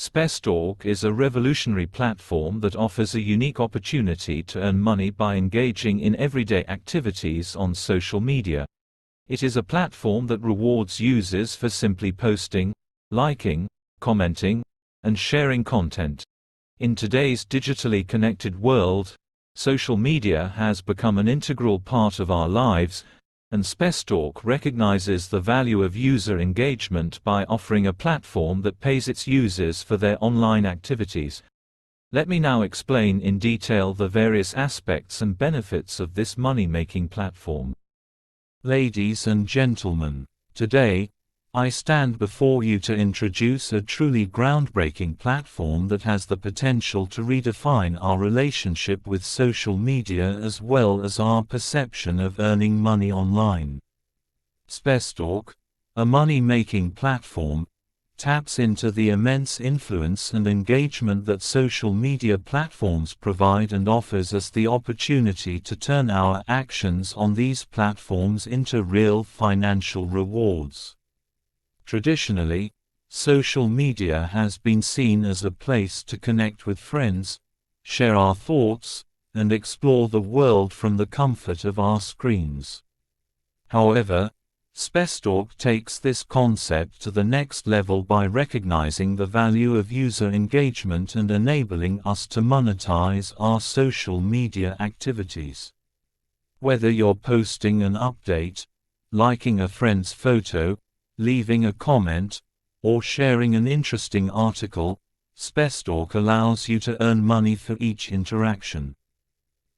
Spestalk is a revolutionary platform that offers a unique opportunity to earn money by engaging in everyday activities on social media. It is a platform that rewards users for simply posting, liking, commenting, and sharing content. In today's digitally connected world, social media has become an integral part of our lives, and Spestalk recognizes the value of user engagement by offering a platform that pays its users for their online activities. Let me now explain in detail the various aspects and benefits of this money-making platform. Ladies and gentlemen, today, I stand before you to introduce a truly groundbreaking platform that has the potential to redefine our relationship with social media as well as our perception of earning money online. Spestalk, a money-making platform, taps into the immense influence and engagement that social media platforms provide and offers us the opportunity to turn our actions on these platforms into real financial rewards. Traditionally, social media has been seen as a place to connect with friends, share our thoughts, and explore the world from the comfort of our screens. However, Spestalk takes this concept to the next level by recognizing the value of user engagement and enabling us to monetize our social media activities. Whether you're posting an update, liking a friend's photo, leaving a comment, or sharing an interesting article, Spestalk allows you to earn money for each interaction.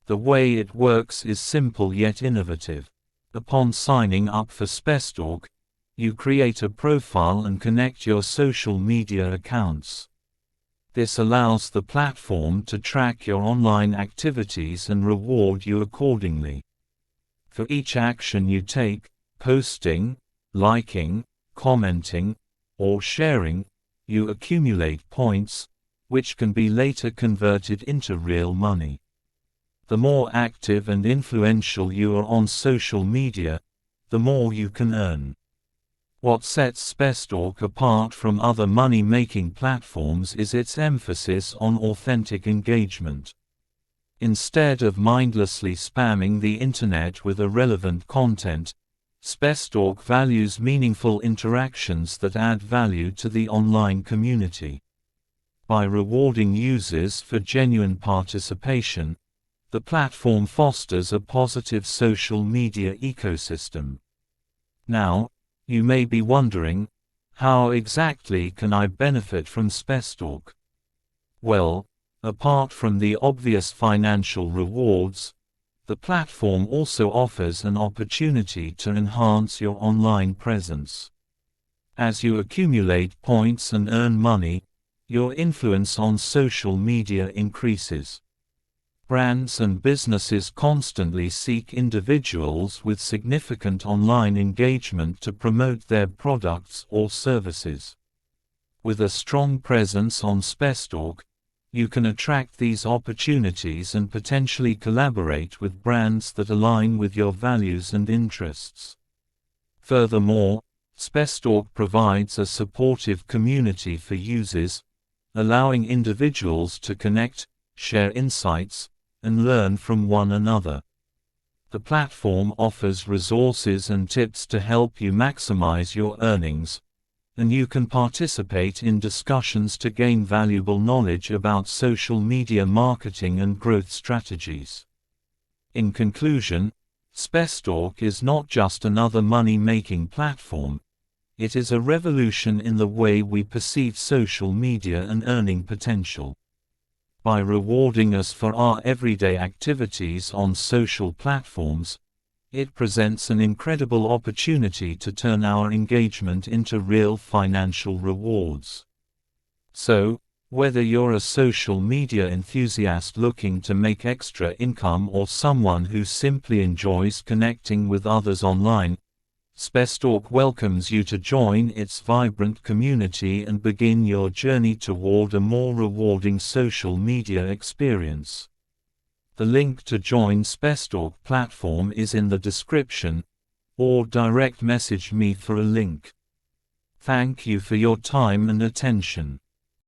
The way it works is simple yet innovative. Upon signing up for Spestalk, you create a profile and connect your social media accounts. This allows the platform to track your online activities and reward you accordingly. For each action you take, posting, liking, commenting, or sharing, you accumulate points, which can be later converted into real money. The more active and influential you are on social media, the more you can earn. What sets Spestalk apart from other money-making platforms is its emphasis on authentic engagement. Instead of mindlessly spamming the internet with irrelevant content, Spestalk values meaningful interactions that add value to the online community. By rewarding users for genuine participation, the platform fosters a positive social media ecosystem. Now, you may be wondering, how exactly can I benefit from Spestalk? Well, apart from the obvious financial rewards, the platform also offers an opportunity to enhance your online presence. As you accumulate points and earn money, your influence on social media increases. Brands and businesses constantly seek individuals with significant online engagement to promote their products or services. With a strong presence on Spestalk, you can attract these opportunities and potentially collaborate with brands that align with your values and interests. Furthermore, Spestalk provides a supportive community for users, allowing individuals to connect, share insights, and learn from one another. The platform offers resources and tips to help you maximize your earnings, and you can participate in discussions to gain valuable knowledge about social media marketing and growth strategies. In conclusion, Spestalk is not just another money-making platform, it is a revolution in the way we perceive social media and earning potential. By rewarding us for our everyday activities on social platforms, it presents an incredible opportunity to turn our engagement into real financial rewards. So, whether you're a social media enthusiast looking to make extra income or someone who simply enjoys connecting with others online, Spestalk welcomes you to join its vibrant community and begin your journey toward a more rewarding social media experience. The link to join Spestalk platform is in the description, or direct message me for a link. Thank you for your time and attention.